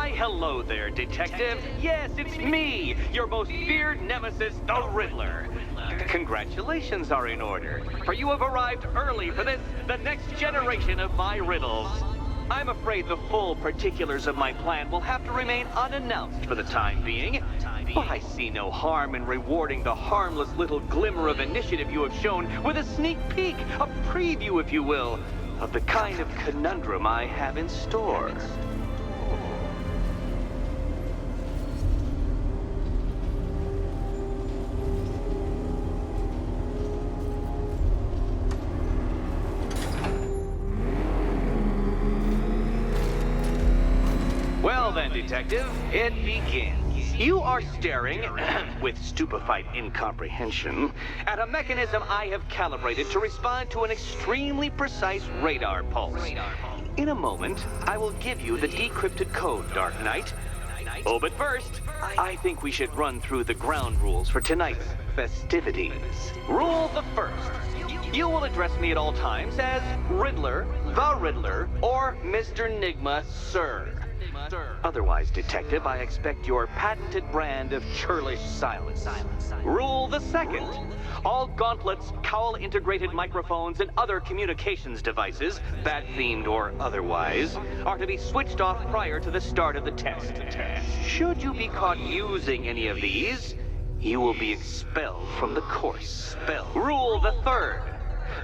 Why, hello there, Detective. Yes, it's me, your most feared nemesis, the Riddler. Congratulations are in order, for you have arrived early for this, the next generation of my riddles. I'm afraid the full particulars of my plan will have to remain unannounced for the time being, but I see no harm in rewarding the harmless little glimmer of initiative you have shown with a sneak peek, a preview, if you will, of the kind of conundrum I have in store. Well then, Detective, it begins. You are staring, with stupefied incomprehension, at a mechanism I have calibrated to respond to an extremely precise radar pulse. In a moment, I will give you the decrypted code, Dark Knight. Oh, but first, I think we should run through the ground rules for tonight's festivities. Rule the first. You will address me at all times as Riddler, the Riddler, or Mr. Nigma, sir. Otherwise, Detective, I expect your patented brand of churlish silence. Rule the second. All gauntlets, cowl-integrated microphones, and other communications devices, bat-themed or otherwise, are to be switched off prior to the start of the test. Should you be caught using any of these, you will be expelled from the course. Rule the third.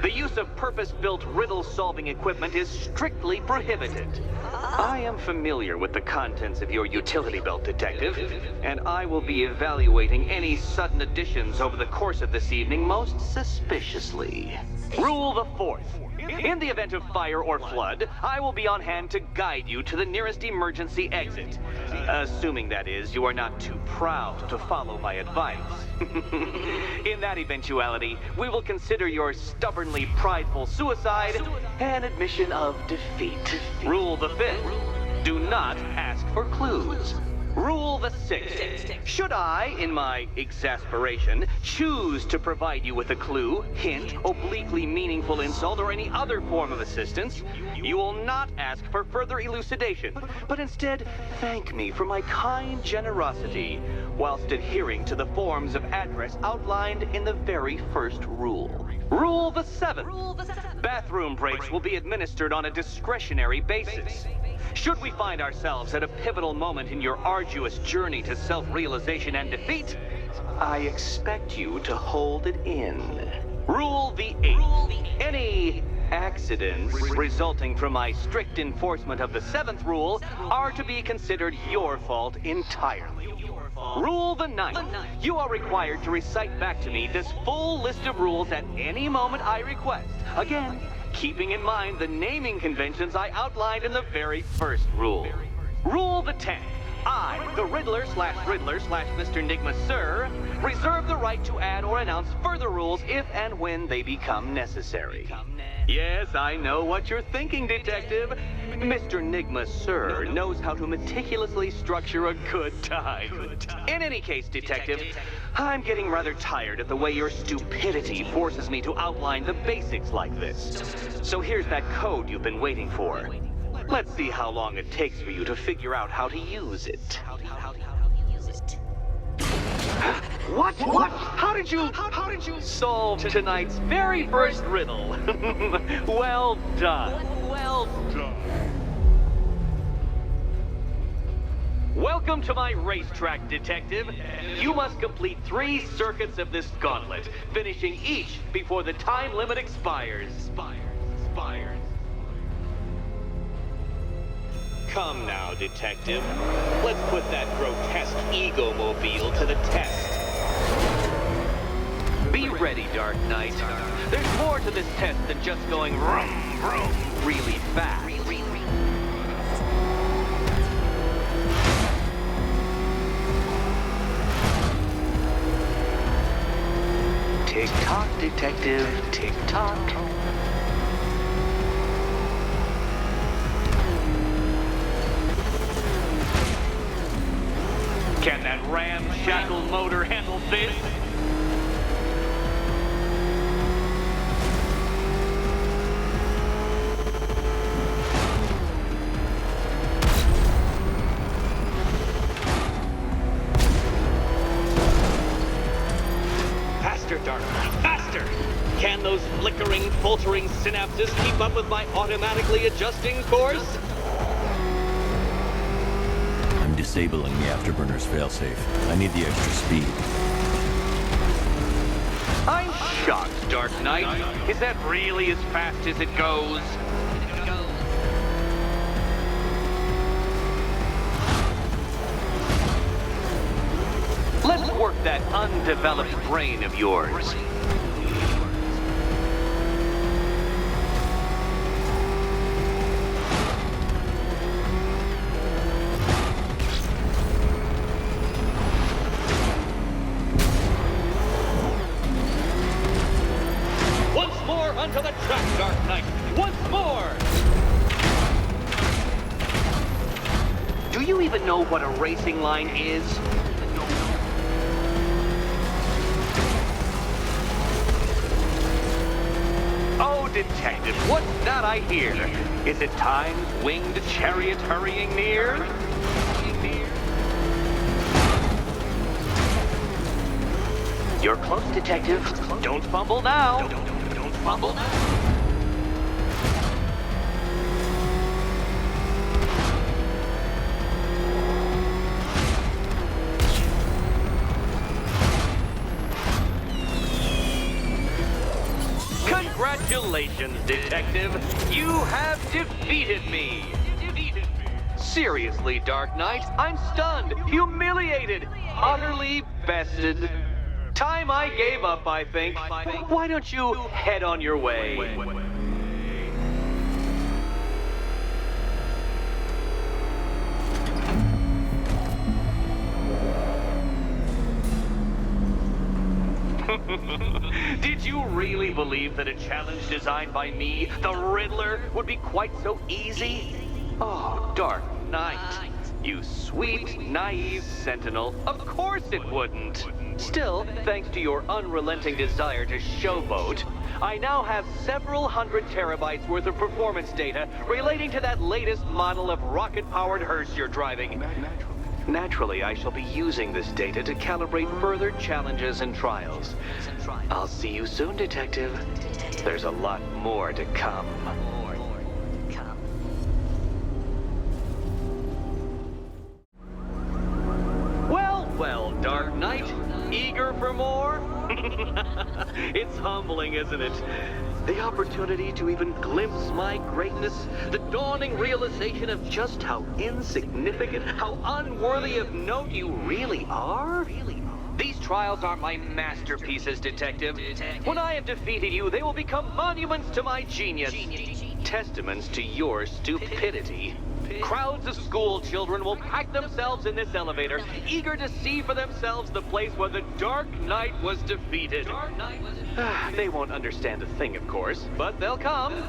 The use of purpose-built riddle-solving equipment is strictly prohibited. I am familiar with the contents of your utility belt, Detective, and I will be evaluating any sudden additions over the course of this evening most suspiciously. Rule the fourth. In the event of fire or flood, I will be on hand to guide you to the nearest emergency exit. Assuming, that is, you are not too proud to follow my advice. In that eventuality, we will consider your stubbornly prideful suicide an admission of defeat. Rule the fifth. Do not ask for clues. Rule the sixth. Should I, in my exasperation, choose to provide you with a clue, hint, obliquely meaningful insult, or any other form of assistance, you will not ask for further elucidation, but instead thank me for my kind generosity, whilst adhering to the forms of address outlined in the very first rule. Rule the seventh. Bathroom breaks will be administered on a discretionary basis. Should we find ourselves at a pivotal moment in your arduous journey to self-realization and defeat, I expect you to hold it in. Rule the eighth. Any accidents resulting from my strict enforcement of the seventh rule are to be considered your fault entirely. Rule the ninth. You are required to recite back to me this full list of rules at any moment I request. Again, keeping in mind the naming conventions I outlined in the very first rule. Rule the 10th. I, the Riddler/Mr. Nigma, sir, reserve the right to add or announce further rules if and when they become necessary. Yes, I know what you're thinking, Detective. Mr. Nigma, sir, knows how to meticulously structure a good time. In any case, Detective, I'm getting rather tired of the way your stupidity forces me to outline the basics like this. So here's that code you've been waiting for. Let's see how long it takes for you to figure out how to use it. What? How did you solve tonight's very first riddle? Well done. Welcome to my racetrack, Detective. You must complete 3 circuits of this gauntlet, finishing each before the time limit expires. Come now, Detective. Let's put that grotesque ego-mobile to the test. Be ready, Dark Knight. There's more to this test than just going vroom, vroom, really fast. Tick-tock, Detective, tick-tock. Can that ramshackle motor handle this? Can those flickering, faltering synapses keep up with my automatically adjusting course? I'm disabling the afterburner's failsafe. I need the extra speed. I'm shocked, Dark Knight. Is that really as fast as it goes? Let's work that undeveloped brain of yours. Once more onto the track, Dark Knight. Once more! Do you even know what a racing line is? Oh, Detective, what's that I hear? Is it time's winged chariot hurrying near? You're close, Detective. Don't fumble now. Don't fumble now. Congratulations, Detective. You have defeated me. Seriously, Dark Knight, I'm stunned, humiliated, utterly bested. Time I gave up, I think. Why don't you head on your way? Did you really believe that a challenge designed by me, the Riddler, would be quite so easy? Oh, Dark Knight. You sweet, naive sentinel. Of course it wouldn't. Still, thanks to your unrelenting desire to showboat, I now have several hundred terabytes worth of performance data relating to that latest model of rocket-powered hearse you're driving. Naturally, I shall be using this data to calibrate further challenges and trials. I'll see you soon, Detective. There's a lot more to come. Well, Dark Knight, eager for more? It's humbling, isn't it? The opportunity to even glimpse my greatness, the dawning realization of just how insignificant, how unworthy of note you really are? These trials are my masterpieces, Detective. When I have defeated you, they will become monuments to my genius, testaments to your stupidity. Crowds of school children will pack themselves in this elevator, eager to see for themselves the place where the Dark Knight was defeated. They won't understand a thing, of course, but they'll come.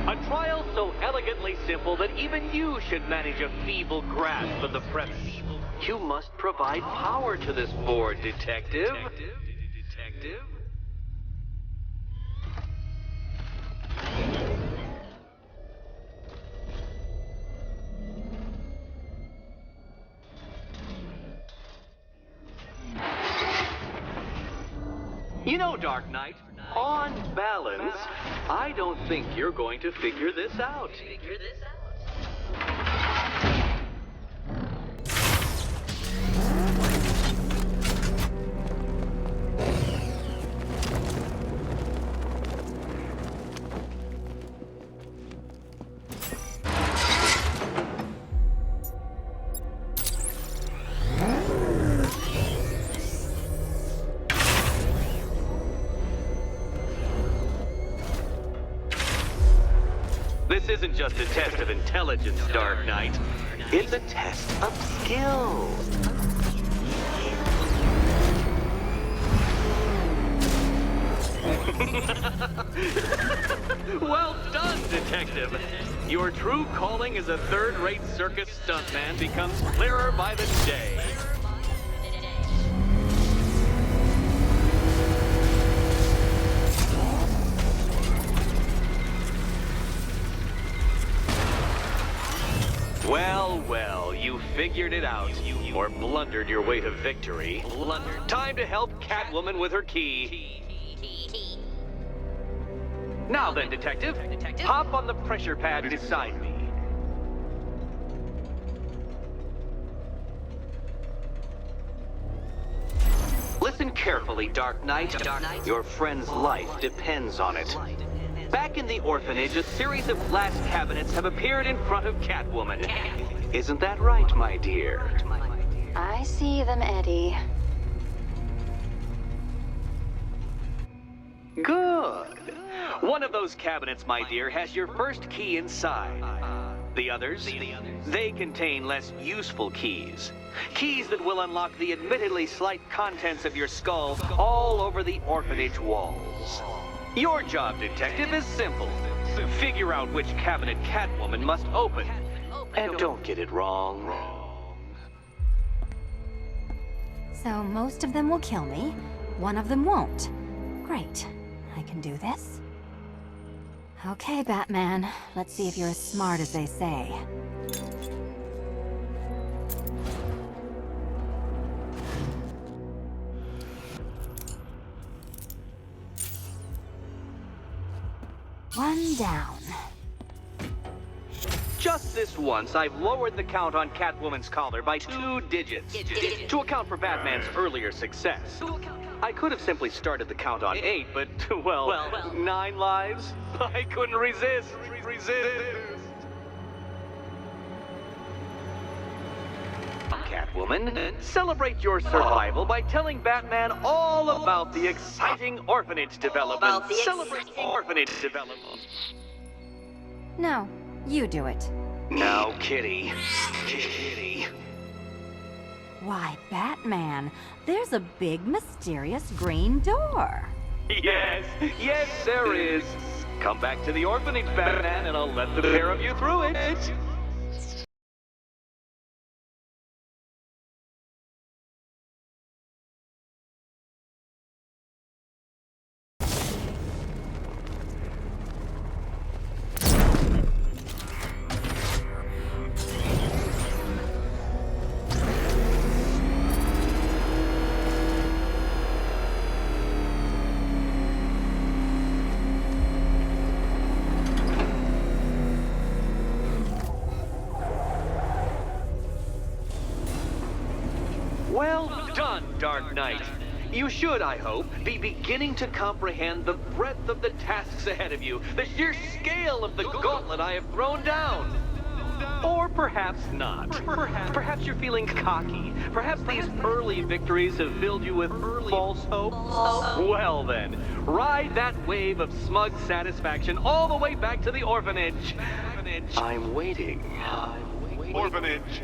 A trial so elegantly simple that even you should manage a feeble grasp of the premise. You must provide power to this board, Detective. You know, Dark Knight, on balance, I don't think you're going to figure this out. This isn't just a test of intelligence, Dark Knight. It's a test of skill. Well done, Detective. Your true calling as a third-rate circus stuntman becomes clearer by the day. Well, well, you figured it out. Or blundered your way to victory. Time to help Catwoman with her key. Now then, Detective, hop on the pressure pad beside me. Listen carefully, Dark Knight. Your friend's life depends on it. Back in the orphanage, a series of glass cabinets have appeared in front of Catwoman. Isn't that right, my dear? I see them, Eddie. Good. One of those cabinets, my dear, has your first key inside. The others, they contain less useful keys. Keys that will unlock the admittedly slight contents of your skull all over the orphanage walls. Your job, Detective, is simple. Figure out which cabinet Catwoman must open. And don't get it wrong. So most of them will kill me, one of them won't. Great. I can do this. Okay, Batman. Let's see if you're as smart as they say. One down. Just this once, I've lowered the count on Catwoman's collar by 2 digits to account for Batman's earlier success. I could have simply started the count on 8, but, well, 9 lives? I couldn't resist. Catwoman, celebrate your survival by telling Batman all about the exciting orphanage development. Celebrate orphanage development. No, you do it. Now, Kitty. Kitty. Why, Batman, there's a big, mysterious green door. Yes, there is. Come back to the orphanage, Batman, and I'll let the pair of you through it. Well done, Dark Knight. You should, I hope, be beginning to comprehend the breadth of the tasks ahead of you, the sheer scale of the gauntlet I have thrown down. Or perhaps not. Perhaps you're feeling cocky. Perhaps these early victories have filled you with false hope. Well then, ride that wave of smug satisfaction all the way back to the orphanage. I'm waiting. Orphanage.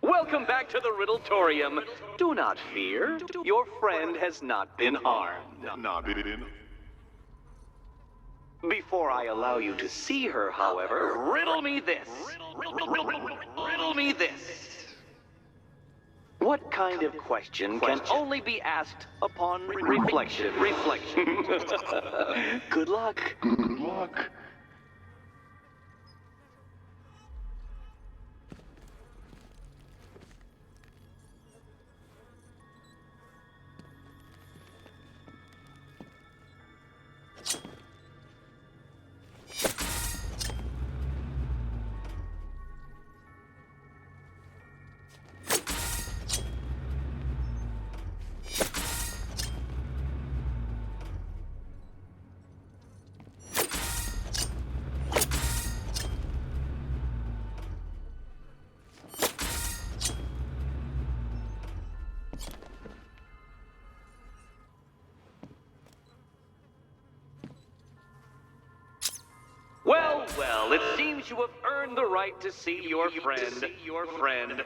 Welcome back to the Riddletorium. Do not fear. Your friend has not been harmed. Before I allow you to see her, however, riddle me this. Riddle me this. What kind of question can only be asked upon reflection? Good luck. Well, it seems you have earned the right to see your friend.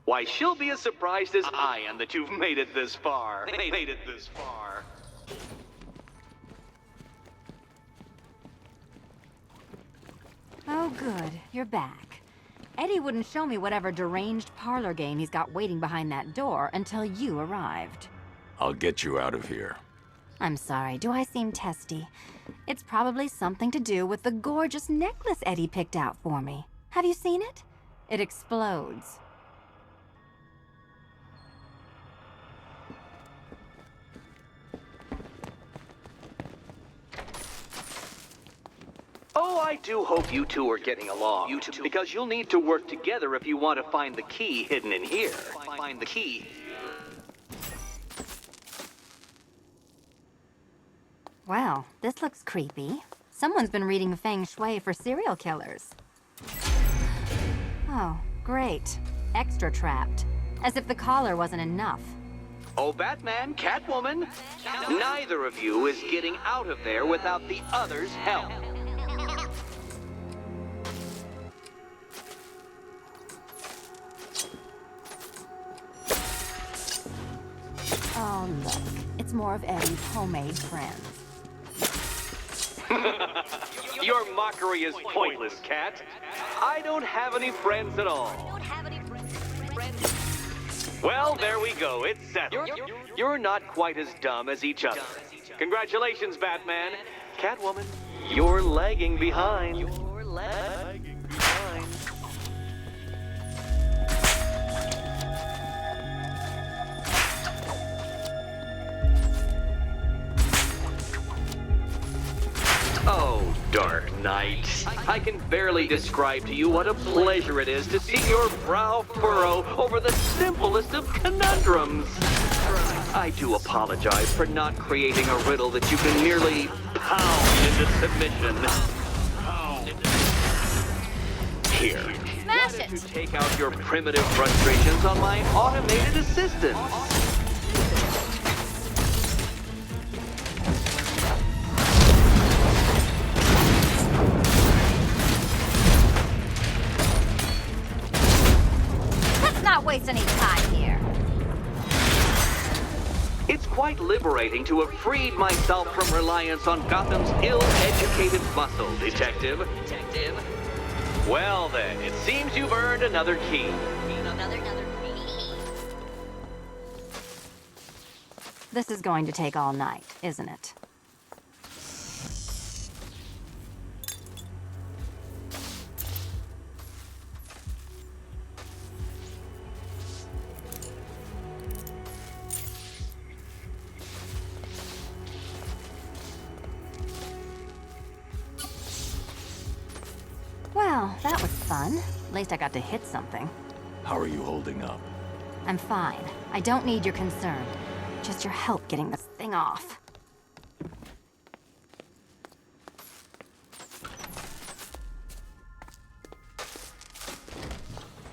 Why, she'll be as surprised as I am that you've made it this far. Oh, good. You're back. Eddie wouldn't show me whatever deranged parlor game he's got waiting behind that door until you arrived. I'll get you out of here. I'm sorry, do I seem testy? It's probably something to do with the gorgeous necklace Eddie picked out for me. Have you seen it? It explodes. Oh, I do hope you two are getting along. Because you'll need to work together if you want to find the key hidden in here. Find the key. Well, this looks creepy. Someone's been reading Feng Shui for serial killers. Oh, great. Extra trapped. As if the collar wasn't enough. Oh, Batman, Catwoman, neither of you is getting out of there without the other's help. Oh, look. It's more of Eddie's homemade friends. Your mockery is pointless, Cat. I don't have any friends at all. Well, there we go. It's settled. You're not quite as dumb as each other. Congratulations, Batman. Catwoman, you're lagging behind. Oh, Dark Knight. I can barely describe to you what a pleasure it is to see your brow furrow over the simplest of conundrums. I do apologize for not creating a riddle that you can merely pound into submission. Here. Smash Why don't it! you take out your primitive frustrations on my automated assistant? Not waste any time here. It's quite liberating to have freed myself from reliance on Gotham's ill-educated muscle, Detective. Well then, it seems you've earned another key. This is going to take all night, isn't it? Well, that was fun. At least I got to hit something. How are you holding up? I'm fine. I don't need your concern. Just your help getting this thing off.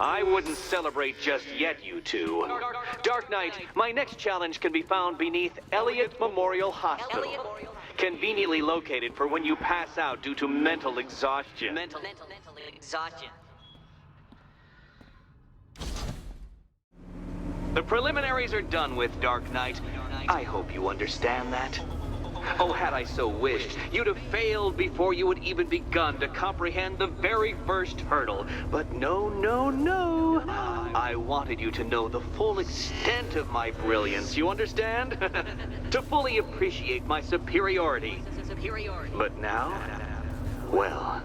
I wouldn't celebrate just yet, you two. Dark Knight, my next challenge can be found beneath Elliott Memorial Hospital. Conveniently located for when you pass out due to mental exhaustion. Mental exhaustion. The preliminaries are done with, Dark Knight. I hope you understand that. Oh, had I so wished, you'd have failed before you had even begun to comprehend the very first hurdle. But no, no, no. I wanted you to know the full extent of my brilliance, you understand? To fully appreciate my superiority. But now, well,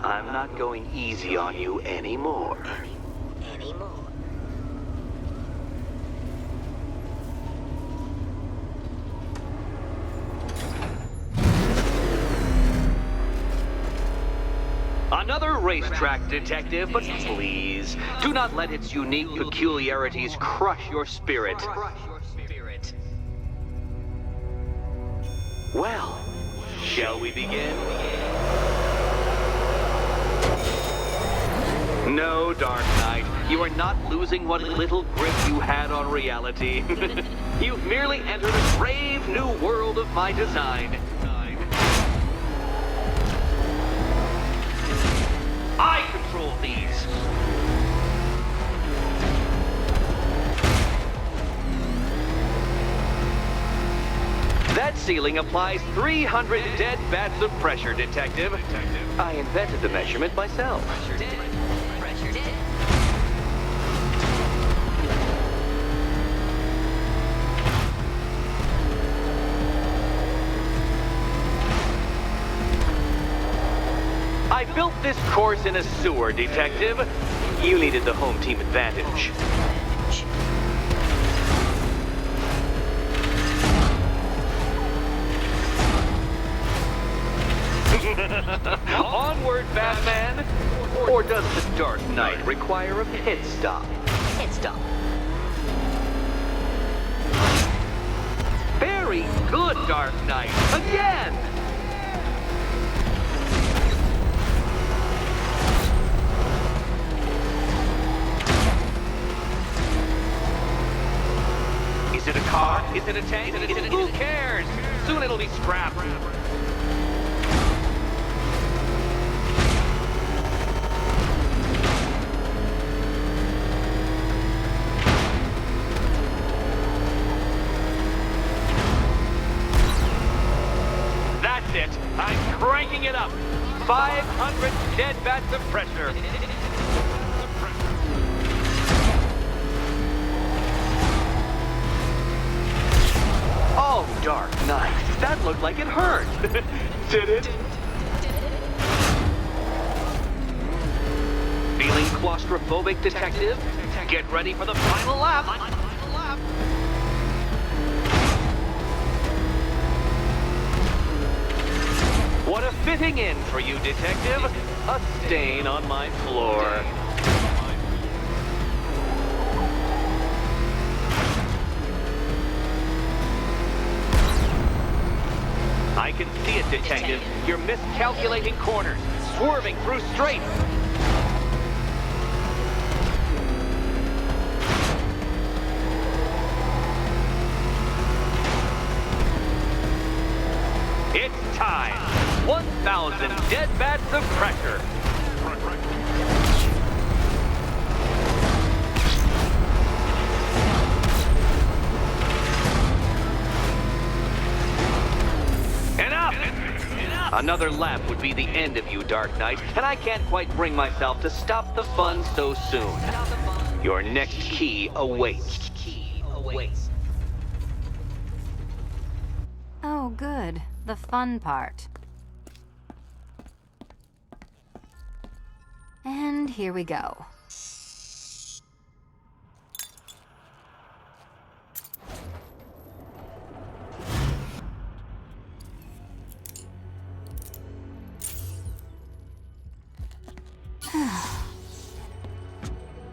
I'm not going easy on you anymore. Another racetrack, Detective, but please, do not let its unique peculiarities crush your spirit. Well, shall we begin? No, Dark Knight, you are not losing what little grip you had on reality. You've merely entered a brave new world of my design. I control these. That ceiling applies 300 dead bats of pressure, Detective. I invented the measurement myself. I built this course in a sewer, Detective. You needed the home team advantage. Onward, Batman! Or does the Dark Knight require a pit stop? Pit stop. Very good, Dark Knight! Again! Is it a car? Is it a tank? Who cares? Soon it'll be scrapped. That's it. I'm cranking it up. 500 dead bats of pressure. Oh, Dark Knight, that looked like it hurt. Did it? Feeling claustrophobic, Detective? Get ready for the final lap. What a fitting end for you, Detective. A stain on my floor. I can see it, Detective. You're miscalculating corners, swerving through straights. It's time. 1,000 dead bats of pressure. Another lap would be the end of you, Dark Knight, and I can't quite bring myself to stop the fun so soon. Your next key awaits. Oh, good. The fun part. And here we go.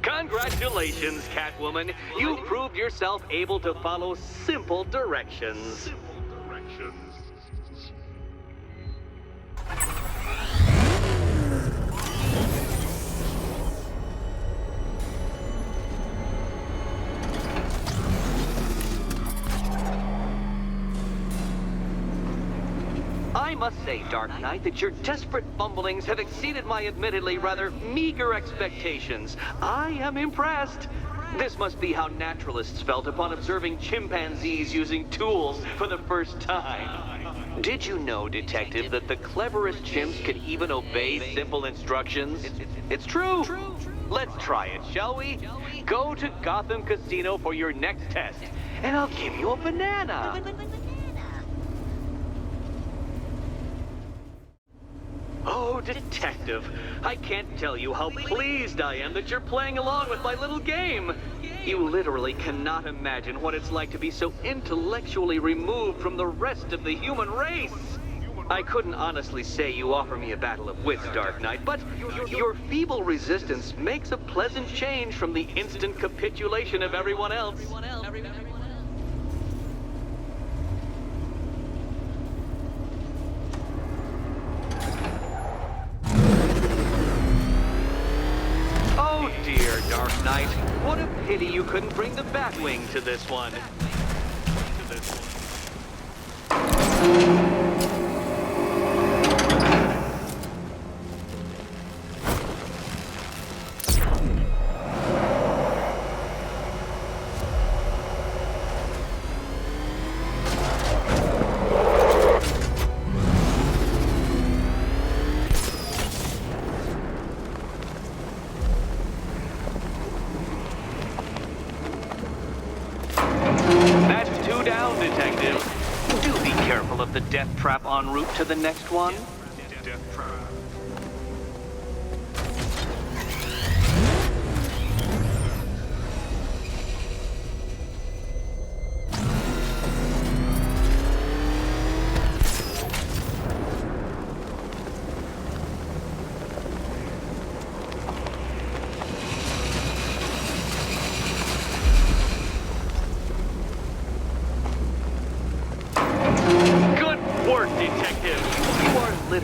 Congratulations, Catwoman. You proved yourself able to follow simple directions. I must say, Dark Knight, that your desperate fumblings have exceeded my admittedly rather meager expectations. I am impressed. This must be how naturalists felt upon observing chimpanzees using tools for the first time. Did you know, Detective, that the cleverest chimps can even obey simple instructions? It's true. Let's try it, shall we? Go to Gotham Casino for your next test, and I'll give you a banana. Oh, Detective, I can't tell you how pleased I am that you're playing along with my little game. You literally cannot imagine what it's like to be so intellectually removed from the rest of the human race. I couldn't honestly say you offer me a battle of wits, Dark Knight, but your feeble resistance makes a pleasant change from the instant capitulation of everyone else. Oh dear, Dark Knight. What a pity you couldn't bring the Batwing to this one. That's 2 down, Detective. Do be careful of the death trap en route to the next one.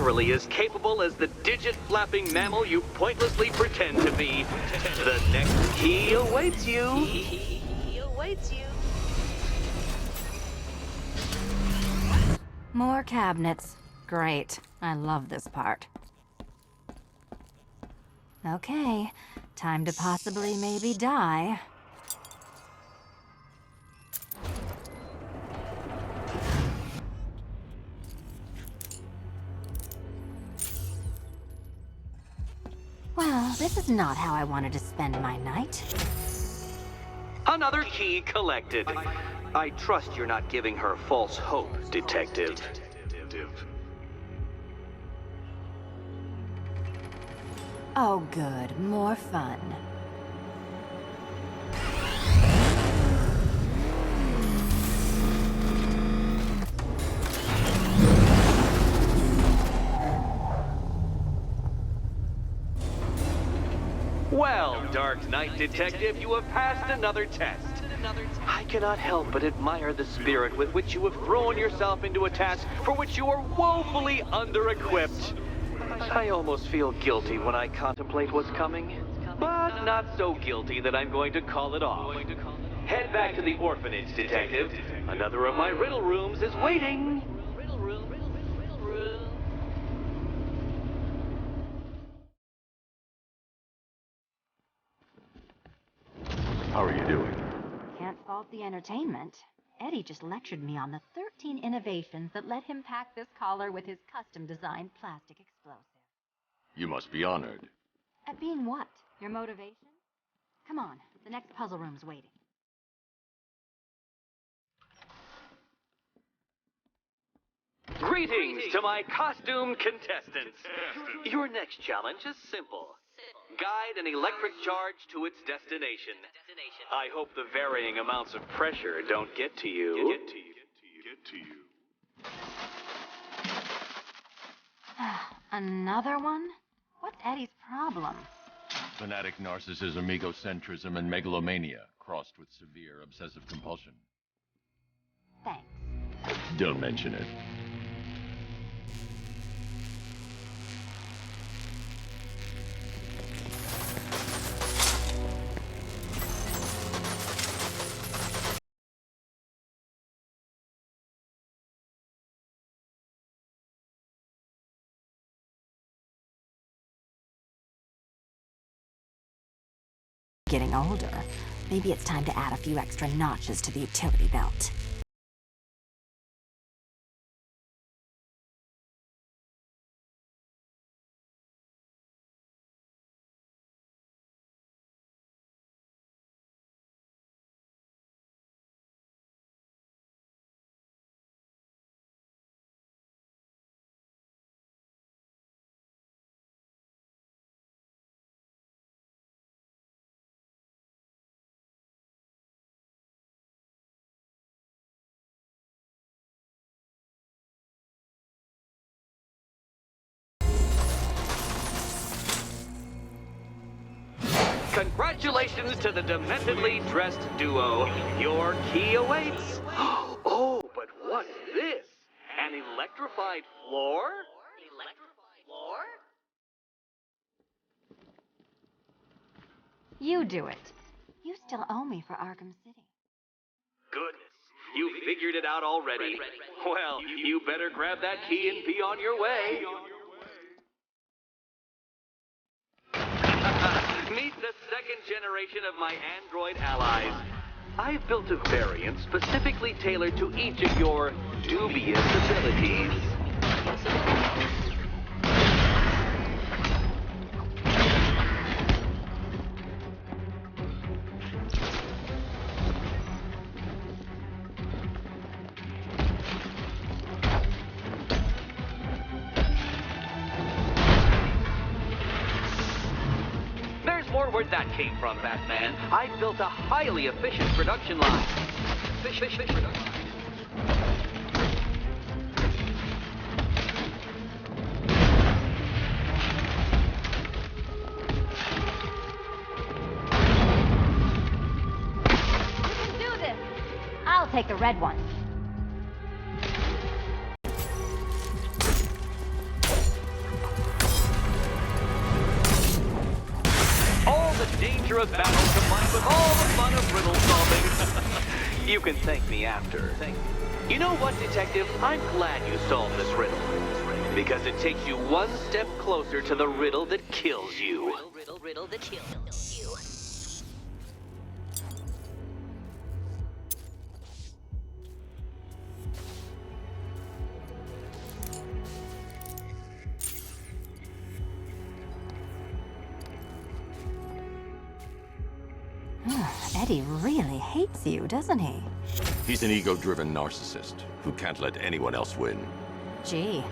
literally as capable as the digit-flapping mammal you pointlessly pretend to be. The next key awaits you. He awaits you. More cabinets. Great. I love this part. Okay, time to possibly maybe die. Well, this is not how I wanted to spend my night. Another key collected. I trust you're not giving her false hope, Detective. Oh good, more fun. Well, Dark Knight Detective, you have passed another test. I cannot help but admire the spirit with which you have thrown yourself into a task for which you are woefully under-equipped. I almost feel guilty when I contemplate what's coming, but not so guilty that I'm going to call it off. Head back to the orphanage, Detective. Another of my riddle rooms is waiting. Riddle room. How are you doing? Can't fault the entertainment. Eddie just lectured me on the 13 innovations that let him pack this collar with his custom-designed plastic explosive. You must be honored. At being what? Your motivation? Come on, the next puzzle room's waiting. Greetings to my costume contestants. Your next challenge is simple. Guide an electric charge to its destination. I hope the varying amounts of pressure don't get to you. Another one? What's Eddie's problem? Fanatic narcissism, egocentrism, and megalomania, crossed with severe obsessive compulsion. Thanks. Don't mention it. Getting older. Maybe it's time to add a few extra notches to the utility belt. Congratulations to the dementedly dressed duo. Your key awaits. Oh, but what's this? An electrified floor? You do it. You still owe me for Arkham City. Goodness, you figured it out already. Well, you better grab that key and be on your way. Meet the second generation of my android allies. I've built a variant specifically tailored to each of your dubious abilities. More where that came from, Batman. I built a highly efficient production line. You can do this! I'll take the red one. dangerous battle combined with all the fun of riddle solving. You can thank me after. You know what, Detective? I'm glad you solved this riddle. Because it takes you one step closer to the riddle that kills you. Riddle that kills you. Eddie really hates you, doesn't he? He's an ego-driven narcissist who can't let anyone else win. Gee,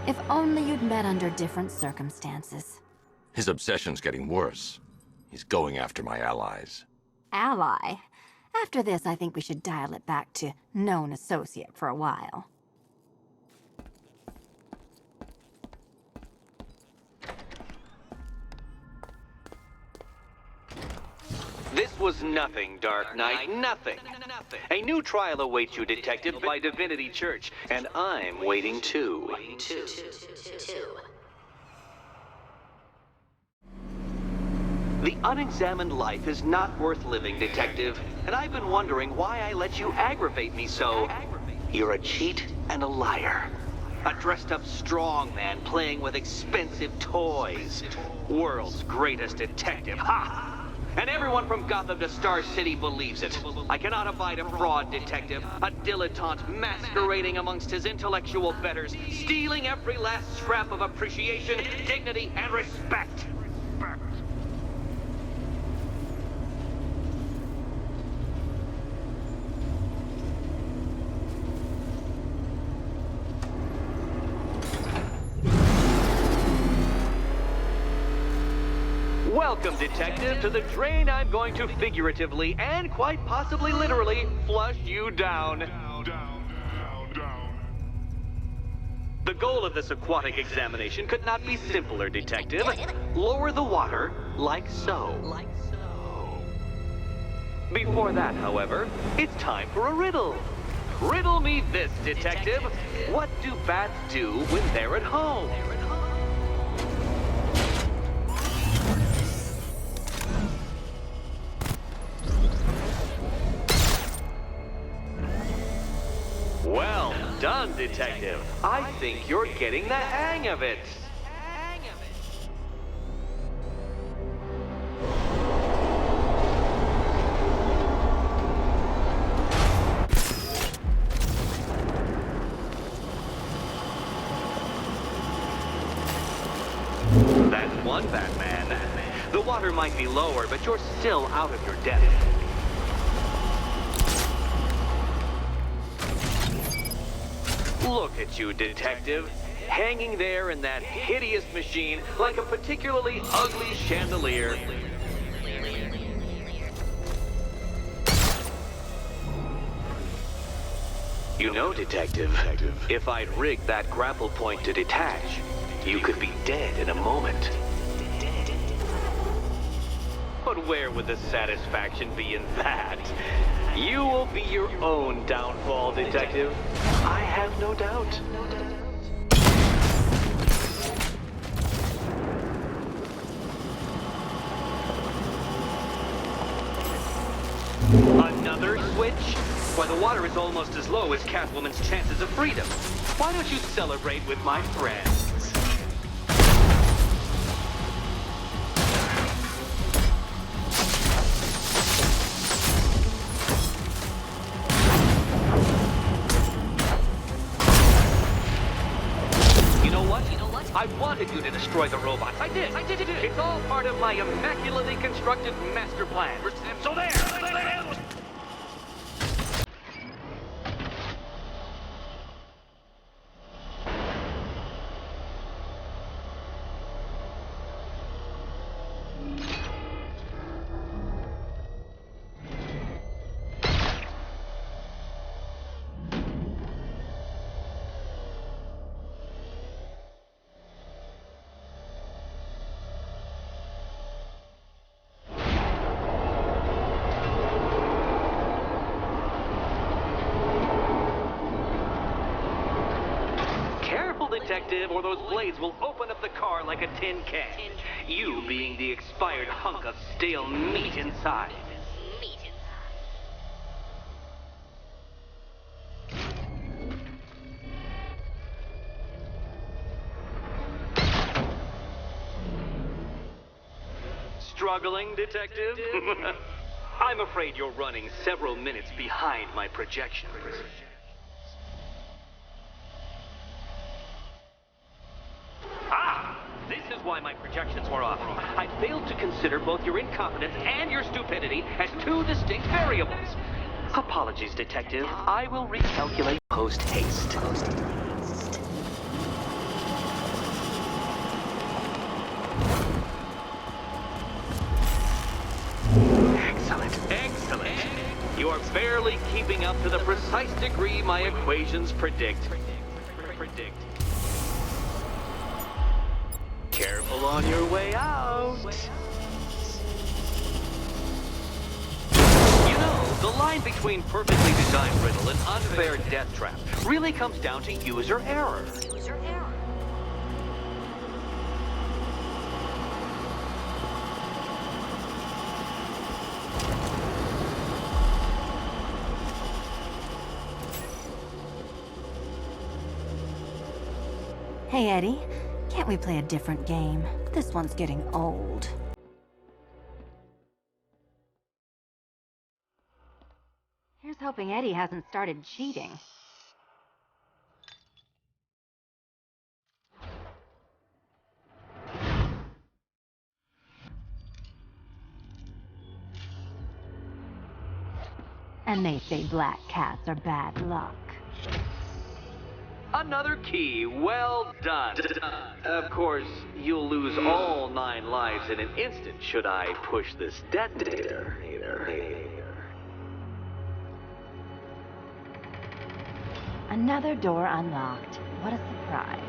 if only you'd met under different circumstances. His obsession's getting worse. He's going after my allies. Ally? After this, I think we should dial it back to known associate for a while. This was nothing, Dark Knight, nothing. A new trial awaits you, Detective, by Divinity Church, and I'm waiting too. The unexamined life is not worth living, Detective, and I've been wondering why I let you aggravate me so. You're a cheat and a liar. A dressed-up strongman playing with expensive toys. World's greatest detective, ha! And everyone from Gotham to Star City believes it. I cannot abide a fraud, Detective. A dilettante masquerading amongst his intellectual betters, stealing every last scrap of appreciation, dignity, and respect. Welcome, Detective, to the drain I'm going to figuratively and quite possibly literally flush you down. The goal of this aquatic examination could not be simpler, Detective. Lower the water like so. Before that, however, it's time for a riddle. Riddle me this, Detective. What do bats do when they're at home? Well done, Detective. I think you're getting the hang of it. That's one, Batman. The water might be lower, but you're still out of your depth. Look at you, Detective. Hanging there in that hideous machine like a particularly ugly chandelier. You know, Detective, if I'd rigged that grapple point to detach, you could be dead in a moment. But where would the satisfaction be in that? You will be your own downfall, Detective. I have no doubt. Another switch? Why, the water is almost as low as Catwoman's chances of freedom. Why don't you celebrate with my friends? I wanted you to destroy the robots. I did. It's all part of my immaculately constructed master plan. So there. Detective, or those blades will open up the car like a tin can. You being the expired hunk of stale meat inside. Struggling, Detective? I'm afraid you're running several minutes behind my projections. Ah! This is why my projections were off. I failed to consider both your incompetence and your stupidity as two distinct variables. Apologies, Detective. I will recalculate post-haste. Excellent. You are barely keeping up to the precise degree my equations predict. Careful on your way out. You know, the line between perfectly designed riddle and unfair death trap really comes down to user error. Hey, Eddie. Can't we play a different game? This one's getting old. Here's hoping Eddie hasn't started cheating. And they say black cats are bad luck. Another key. Well done. Of course, you'll lose all 9 lives in an instant should I push this detonator. Another door unlocked. What a surprise.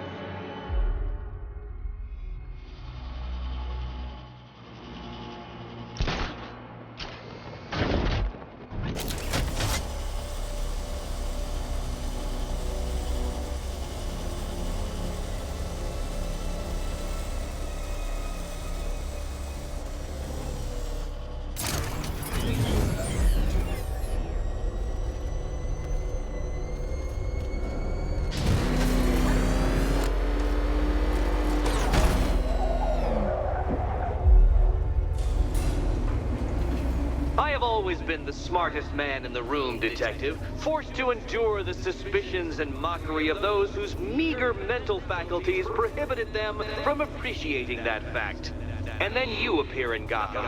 I have always been the smartest man in the room, Detective, forced to endure the suspicions and mockery of those whose meager mental faculties prohibited them from appreciating that fact. And then you appear in Gotham,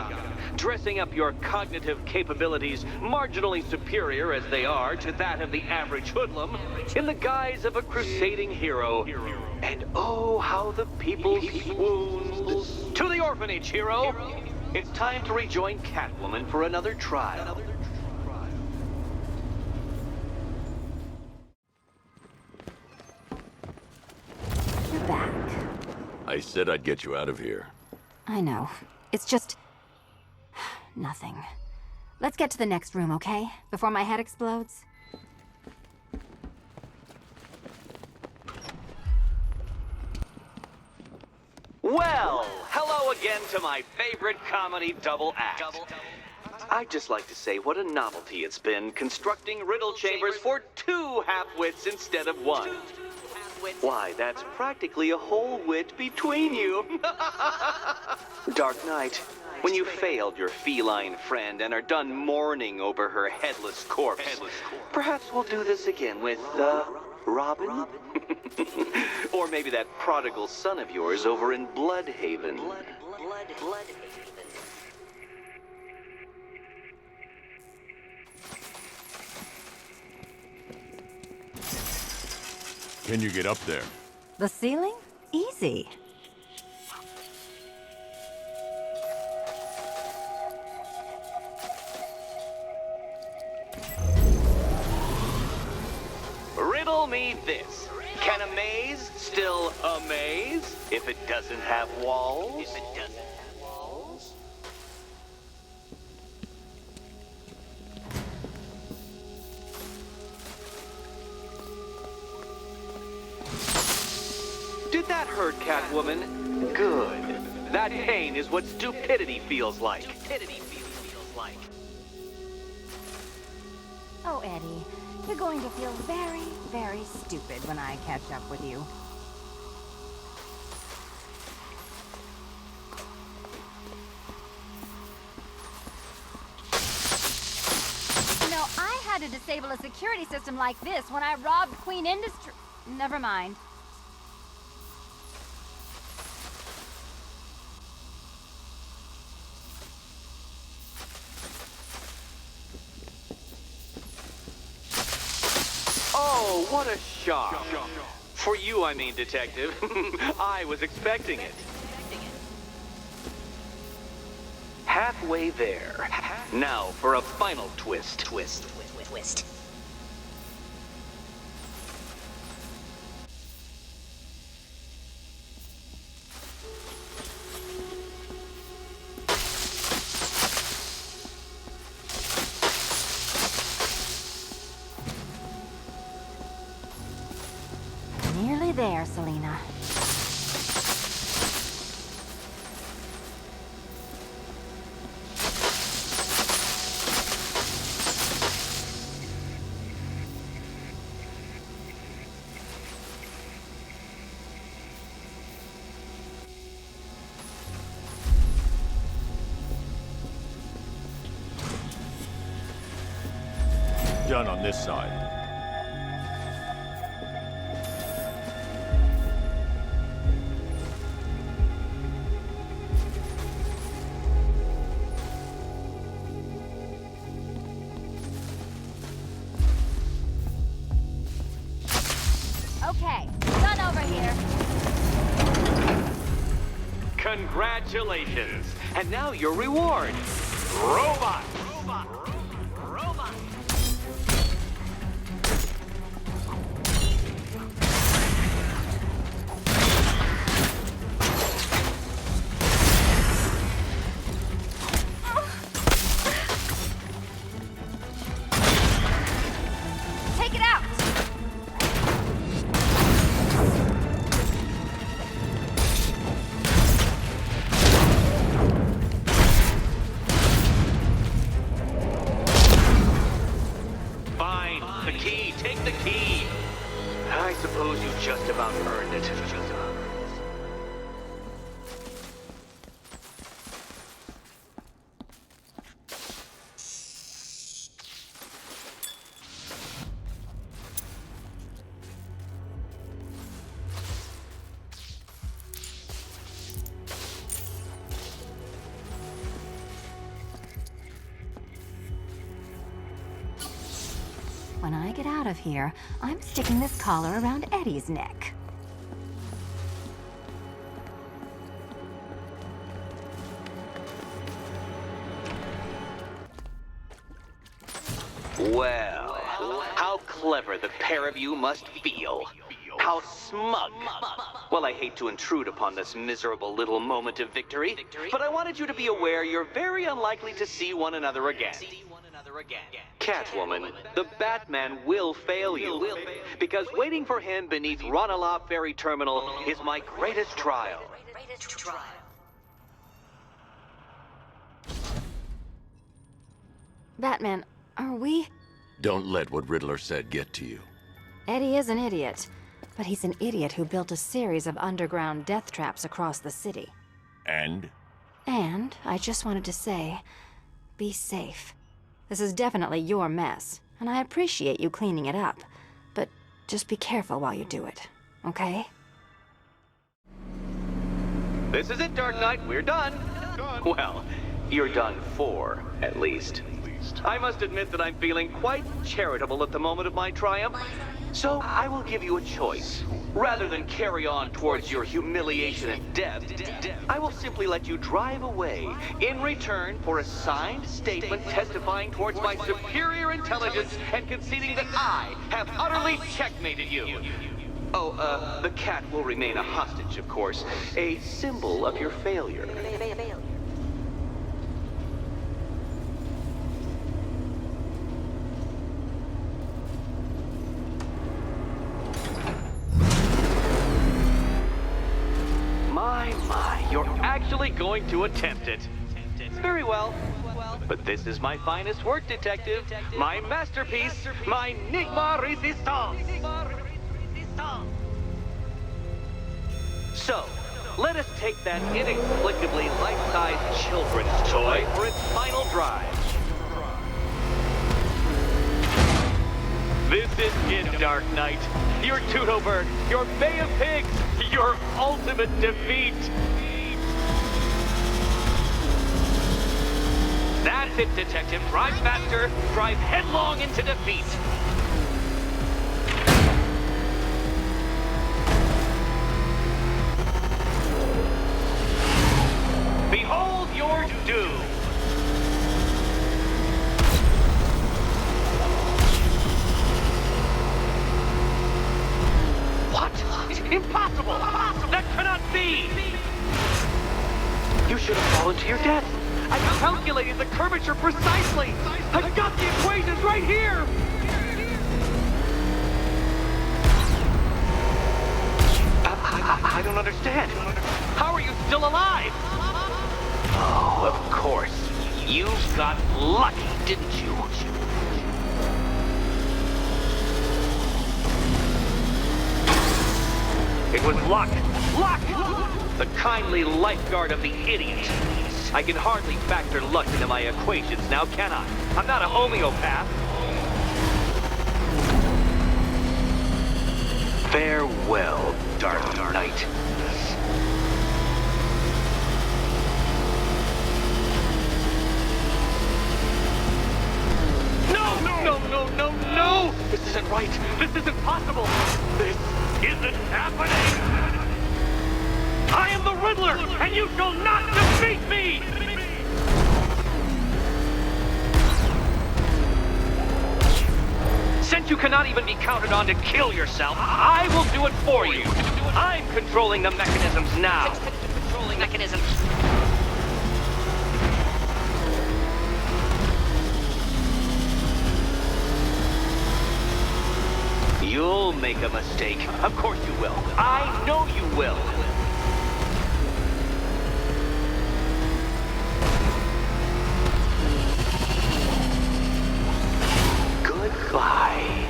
dressing up your cognitive capabilities marginally superior as they are to that of the average hoodlum, in the guise of a crusading hero. And oh, how the people swooned. To the orphanage, hero! It's time to rejoin Catwoman for another trial. You're back. I said I'd get you out of here. I know. It's just... nothing. Let's get to the next room, okay? Before my head explodes. Well, hello again to my favorite comedy double act. I'd just like to say what a novelty it's been constructing riddle chambers for 2 half-wits instead of 1. Why, that's practically a whole wit between you. Dark Knight, when you failed your feline friend and are done mourning over her headless corpse, perhaps we'll do this again with, Robin? Or maybe that prodigal son of yours over in Bloodhaven. Can you get up there? The ceiling? Easy. Riddle me this. Can a maze still amaze if it doesn't have walls? Did that hurt, Catwoman? Good. That pain is what stupidity feels like. Oh, Eddie, you're going to feel very, very stupid when I catch up with you. You know, I had to disable a security system like this when I robbed Queen Industry. Never mind. Oh, what a shock. For you, I mean, Detective. I was expecting it. Halfway there. Now for a final twist. Twist. Nearly there, Selena. Done on this side. Okay, done over here. Congratulations. And now your reward. Robot. Take it out! Fine. The key. Take the key. I suppose you just about earned it. When I get out of here, I'm sticking this collar around Eddie's neck. Well, how clever the pair of you must feel. How smug. Well, I hate to intrude upon this miserable little moment of victory, but I wanted you to be aware you're very unlikely to see one another again. Catwoman, the Batman will fail you, because waiting for him beneath Ranelagh Ferry Terminal is my greatest trial. Batman, are we? Don't let what Riddler said get to you. Eddie is an idiot, but he's an idiot who built a series of underground death traps across the city. And? And I just wanted to say, be safe. This is definitely your mess, and I appreciate you cleaning it up. But just be careful while you do it, okay? This is it, Dark Knight. We're done. Well, you're done for, at least. I must admit that I'm feeling quite charitable at the moment of my triumph. So I will give you a choice. Rather than carry on towards your humiliation and death, I will simply let you drive away in return for a signed statement testifying towards my superior intelligence and conceding that I have utterly checkmated you. Oh, the cat will remain a hostage, of course. A symbol of your failure. My, you're actually actually going to attempt it. Very well. But this is my finest work, Detective. My masterpiece, my Enigma Resistance. So, let us take that inexplicably life-sized children's toy for its final drive. This is it, Dark Knight. Your Tudoberg, your Bay of Pigs, your ultimate defeat. That's it, Detective. Drive faster, drive headlong into defeat. Behold your doom. What? Impossible! That cannot be! You should have fallen to your death. I calculated the curvature precisely. I've got the equations right here. I don't understand. How are you still alive? Oh, of course. You got lucky, didn't you? It was luck. Luck! The kindly lifeguard of the idiot. I can hardly factor luck into my equations now, can I? I'm not a homeopath. Farewell, Dark Knight. No! This isn't right. This isn't possible. This isn't happening. I am the Riddler, and you shall not defeat me! Since you cannot even be counted on to kill yourself, I will do it for you. I'm controlling the mechanisms now. Controlling mechanisms. You'll make a mistake. Of course you will. I know you will. Goodbye.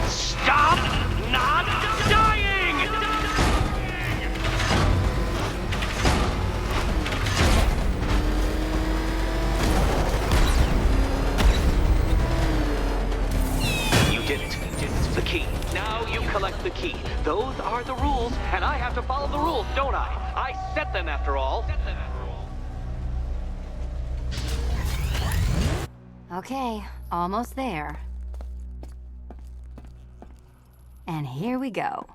Stop not dying! You did it. It's the key. Now you collect the key. Those are the rules, and I have to follow the rules, don't I? I set them after all. Okay, almost there. And here we go.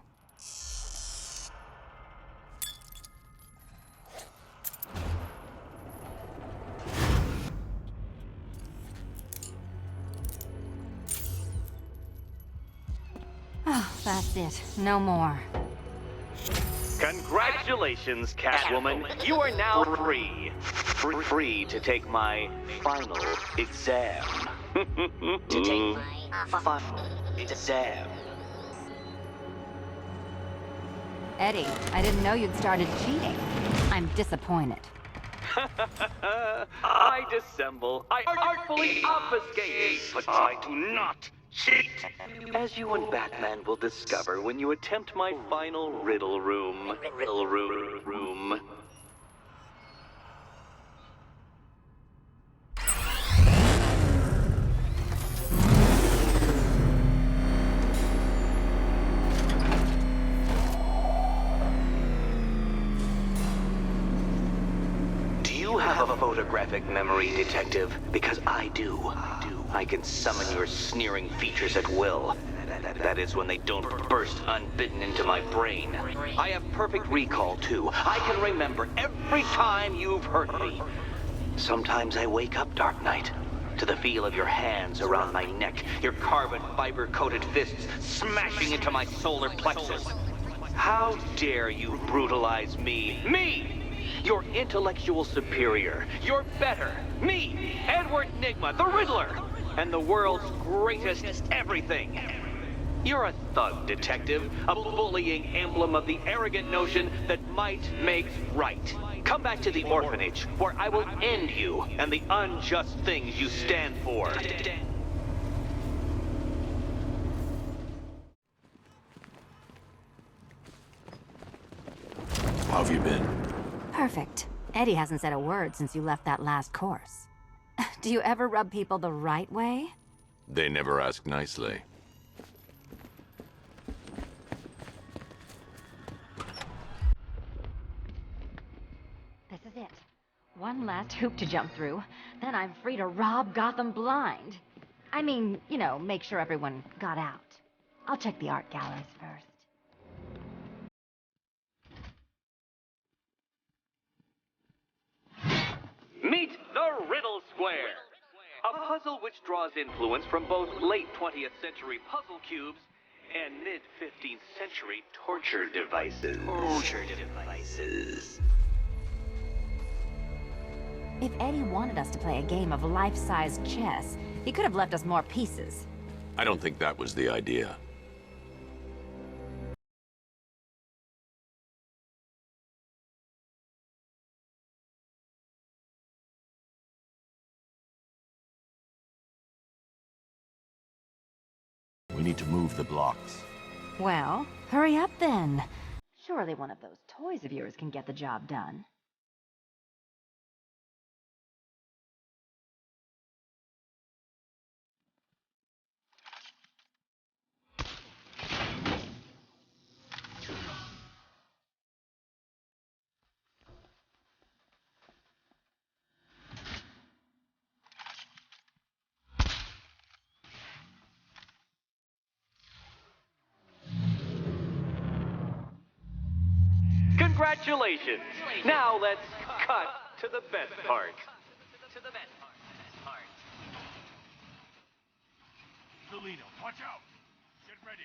Oh, that's it. No more. Congratulations, Catwoman. You are now free. Free to take my final exam. To take my Final exam. Eddie, I didn't know you'd started cheating. I'm disappointed. I dissemble. I artfully obfuscate. But I do not cheat. As you and Batman will discover when you attempt my final riddle room. Riddle room. Do you have a photographic memory, Detective? Because I do. I can summon your sneering features at will. That is when they don't burst unbidden into my brain. I have perfect recall, too. I can remember every time you've hurt me. Sometimes I wake up, Dark Knight, to the feel of your hands around my neck, your carbon fiber-coated fists smashing into my solar plexus. How dare you brutalize me? Me! your intellectual superior, your better, me, Edward Nygma, the Riddler, and the world's greatest everything. You're a thug, detective, a bullying emblem of the arrogant notion that might makes right. Come back to the orphanage, where I will end you and the unjust things you stand for. How have you been? Perfect. Eddie hasn't said a word since you left that last course. Do you ever rub people the right way? They never ask nicely. This is it. One last hoop to jump through, then I'm free to rob Gotham blind. I mean, you know, make sure everyone got out. I'll check the art galleries first. Meet the Riddle Square, a puzzle which draws influence from both late 20th century puzzle cubes and mid-15th century torture devices. If Eddie wanted us to play a game of life-size chess, he could have left us more pieces. I don't think that was the idea. We need to move the blocks. Well, hurry up then. Surely one of those toys of yours can get the job done. Congratulations! Now let's cut to the best part. Selena, watch out! Get ready!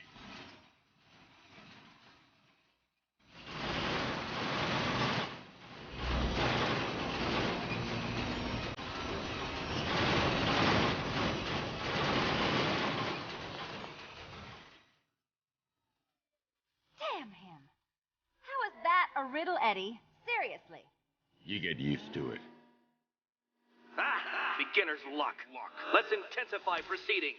Damn him! How is that a riddle, Eddie? Seriously. You get used to it. Beginner's luck. Let's intensify proceedings.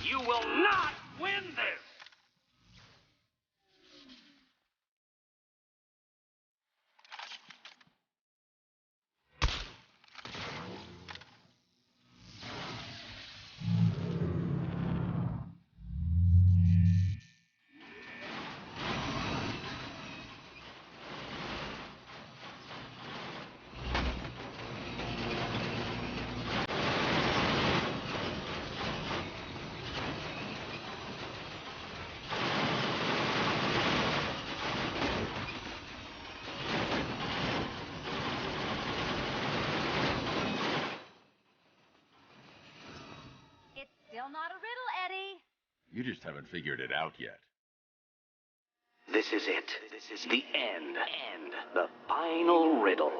You will not win this! It's still not a riddle, Eddie. You just haven't figured it out yet. This is it. This is the end. The final riddle.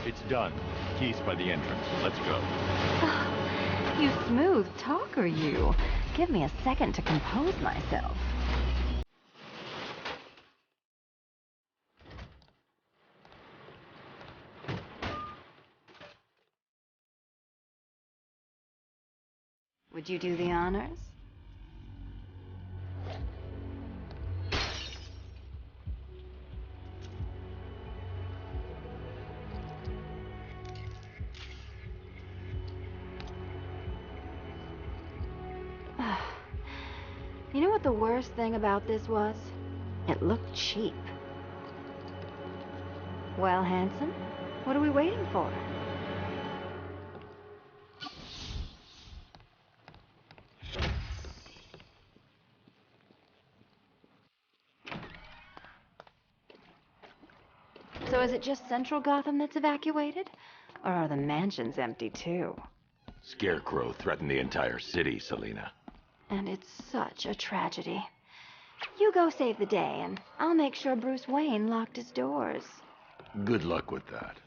It's done. Keys by the entrance. Let's go. You smooth talker, you. Give me a second to compose myself. Would you do the honors? You know what the worst thing about this was? It looked cheap. Well, Hanson, what are we waiting for? So is it just Central Gotham that's evacuated? Or are the mansions empty too? Scarecrow threatened the entire city, Selina. And it's such a tragedy. You go save the day, and I'll make sure Bruce Wayne locked his doors. Good luck with that.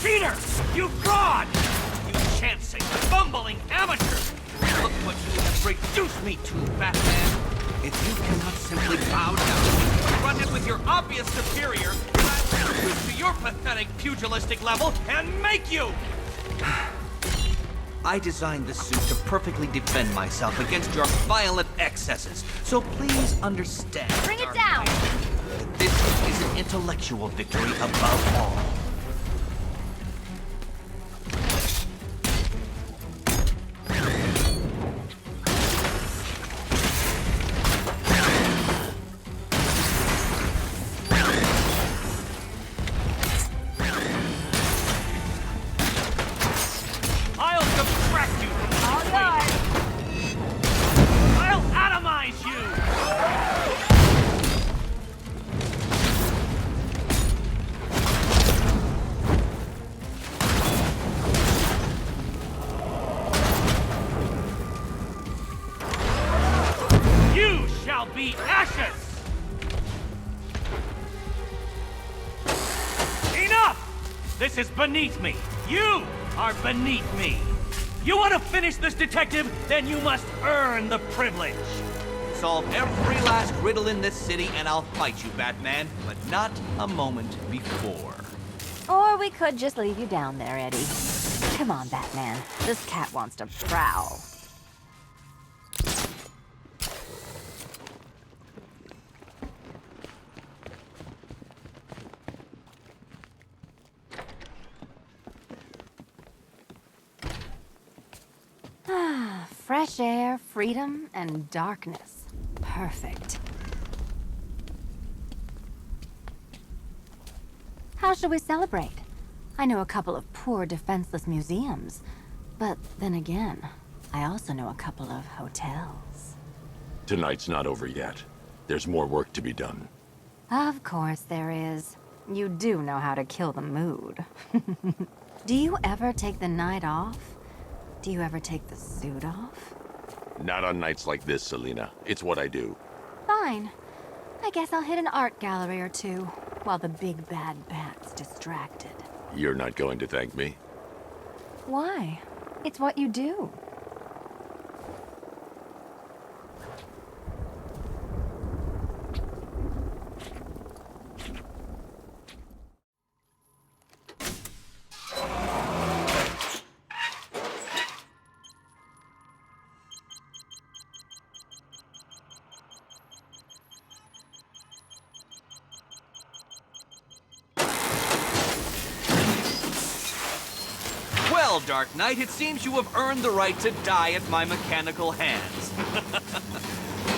Cheater! You fraud! You chancing, fumbling amateur! Look what you have reduced me to, Batman! If you cannot simply bow down, confronted with your obvious superior, then I will stoop to your pathetic pugilistic level and make you! I designed this suit to perfectly defend myself against your violent excesses, so please understand. Bring it down! This is an intellectual victory above all. I'll subtract you from the equation. I'll atomize you! You shall be ashes! Enough! This is beneath me. You are beneath me. You want to finish this, detective? Then you must earn the privilege. Solve every last riddle in this city and I'll fight you, Batman, but not a moment before. Or we could just leave you down there, Eddie. Come on, Batman. This cat wants to prowl. Fresh air, freedom, and darkness. Perfect. How shall we celebrate? I know a couple of poor, defenseless museums. But then again, I also know a couple of hotels. Tonight's not over yet. There's more work to be done. Of course there is. You do know how to kill the mood. Do you ever take the night off? Do you ever take the suit off? Not on nights like this, Selina. It's what I do. Fine. I guess I'll hit an art gallery or two, while the big bad bat's distracted. You're not going to thank me? Why? It's what you do. Well, Dark Knight, it seems you have earned the right to die at my mechanical hands.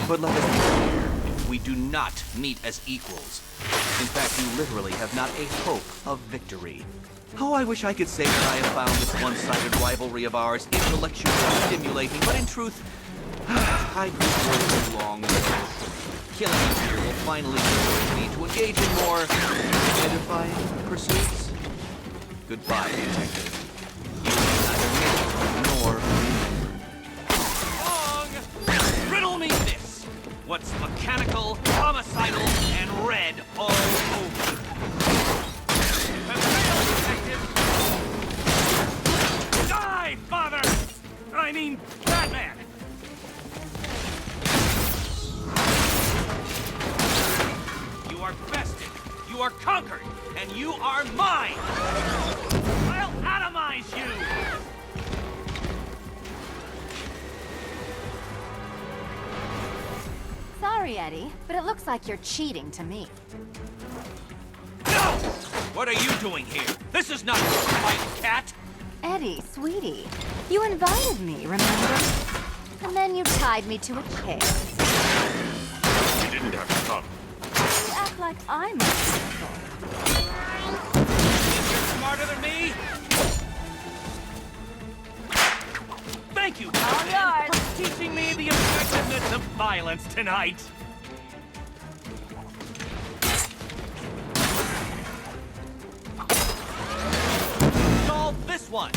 But let us be clear, we do not meet as equals. In fact, you literally have not a hope of victory. Oh, I wish I could say that I have found this one-sided rivalry of ours intellectually stimulating, but in truth, I grew old long ago. Killing you here will finally persuade me to engage in more edifying pursuits? Goodbye, detective. You neither me nor me. Wrong! Riddle me this! What's mechanical, homicidal, and red all over? Betrayal, detective! Die, father! I mean, Batman! You are bested, you are conquered, and you are mine! I'll atomize you! Sorry, Eddie, but it looks like you're cheating to me. No! What are you doing here? This is not your fight, cat! Eddie, sweetie, you invited me, remember? And then you tied me to a chair. You didn't have to come. You act like I'm unreasonable. Think you're smarter than me? Thank you, Batman, for teaching me the effectiveness of violence tonight. Solve this one.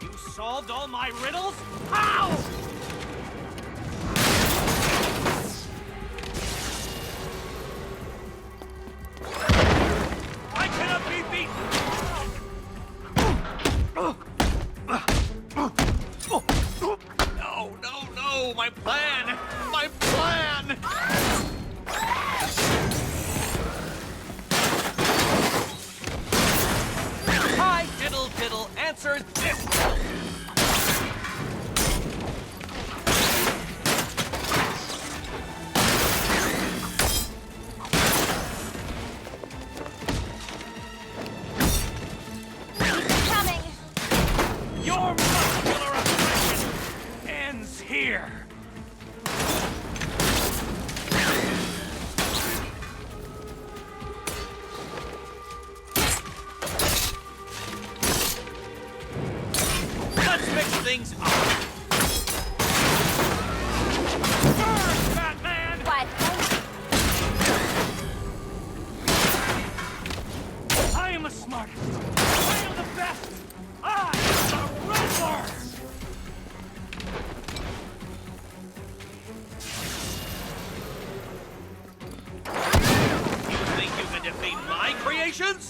You solved all my riddles? How? I cannot be beaten. No, my plan! My plan! Hi, diddle diddle, answer this riddle! Coming! Your muscular aggression ends here! Let's mix things up! Burn, Batman! What? I am the smartest! I am the best! I am the Riddler! You think you can defeat my creations?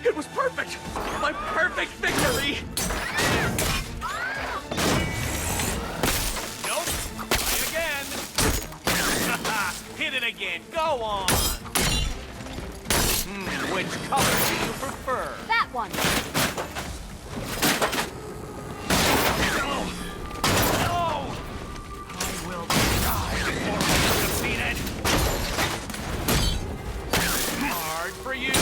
It was perfect! My perfect victory! Nope! Try again! Hit it again! Go on! Which color do you prefer? That one! No! No! I will die before I'm defeated! Hard for you?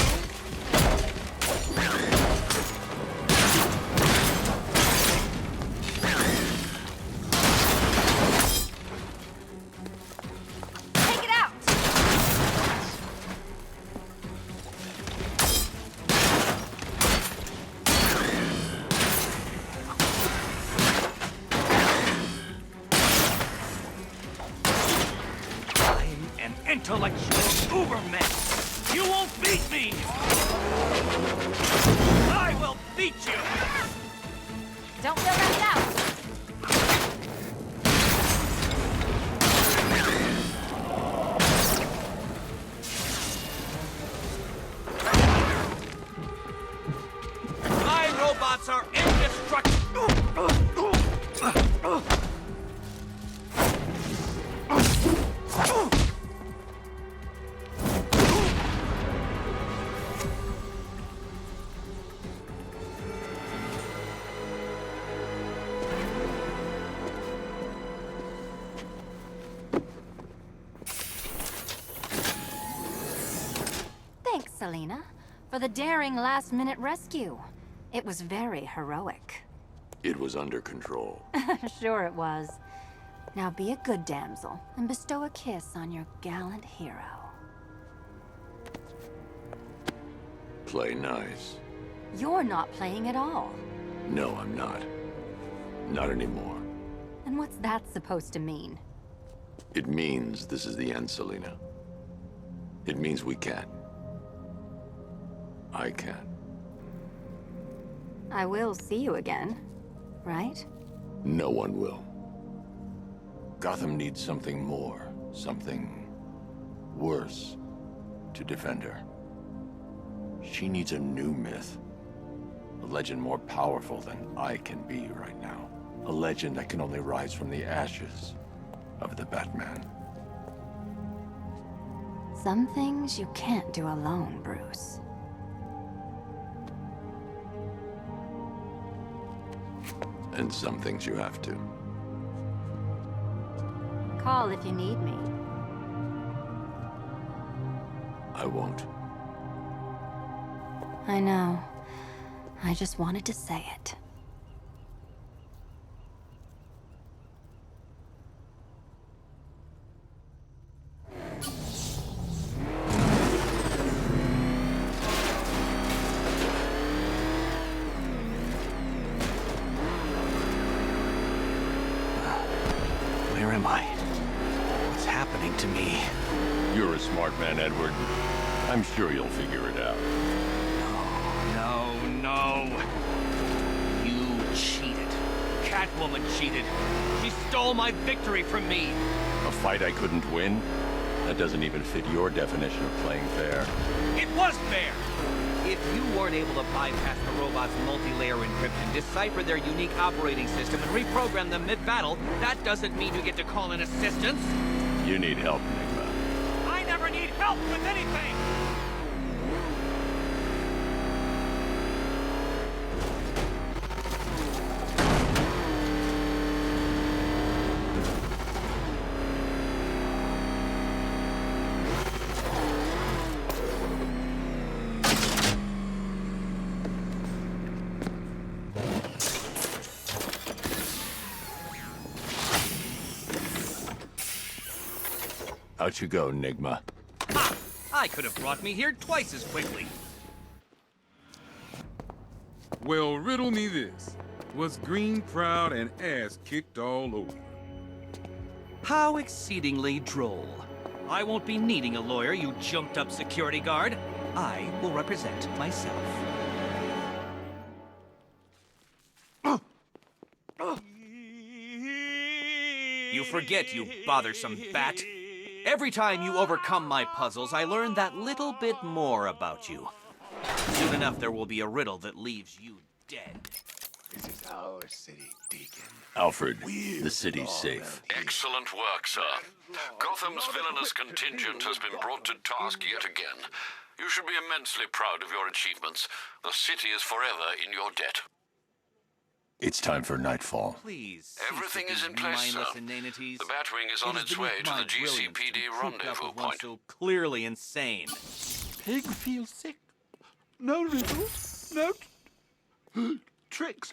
Take it out! I'm an intellectual Uberman! You won't beat me! I will beat you! Don't feel left out! My robots are indestructible! Thanks, Selina, for the daring last-minute rescue. It was very heroic. It was under control. Sure it was. Now be a good damsel and bestow a kiss on your gallant hero. Play nice. You're not playing at all. No, I'm not. Not anymore. And what's that supposed to mean? It means this is the end, Selina. It means we can't. I can't. I will see you again, right? No one will. Gotham needs something more, something worse to defend her. She needs a new myth. A legend more powerful than I can be right now. A legend that can only rise from the ashes of the Batman. Some things you can't do alone, Bruce. And some things you have to. Call if you need me. I won't. I know. I just wanted to say it. Where am I? What's happening to me? You're a smart man, Edward. I'm sure you'll figure it out. No. You cheated. Catwoman cheated. She stole my victory from me. A fight I couldn't win? That doesn't even fit your definition of playing fair. It was fair! If you weren't able to bypass the robot's multi-layer encryption, decipher their unique operating system, and reprogram them mid-battle, that doesn't mean you get to call in assistance. You need help, Enigma. I never need help with anything! Out you go, Enigma. Ha! I could have brought me here twice as quickly. Well, riddle me this. Was Green proud and ass kicked all over? How exceedingly droll. I won't be needing a lawyer, you jumped-up security guard. I will represent myself. You forget, you bothersome bat. Every time you overcome my puzzles, I learn that little bit more about you. Soon enough, there will be a riddle that leaves you dead. This is our city, Deacon. Alfred, the city's safe. Excellent work, sir. Gotham's villainous contingent has been brought to task yet again. You should be immensely proud of your achievements. The city is forever in your debt. It's time for nightfall. Please. Everything cease is with in these place, sir. mindless inanities. The Batwing is on It its beneath way to my the brilliance GCPD to be cooped up rendezvous with one point. so clearly insane. Pig feels sick. No riddles, no tricks.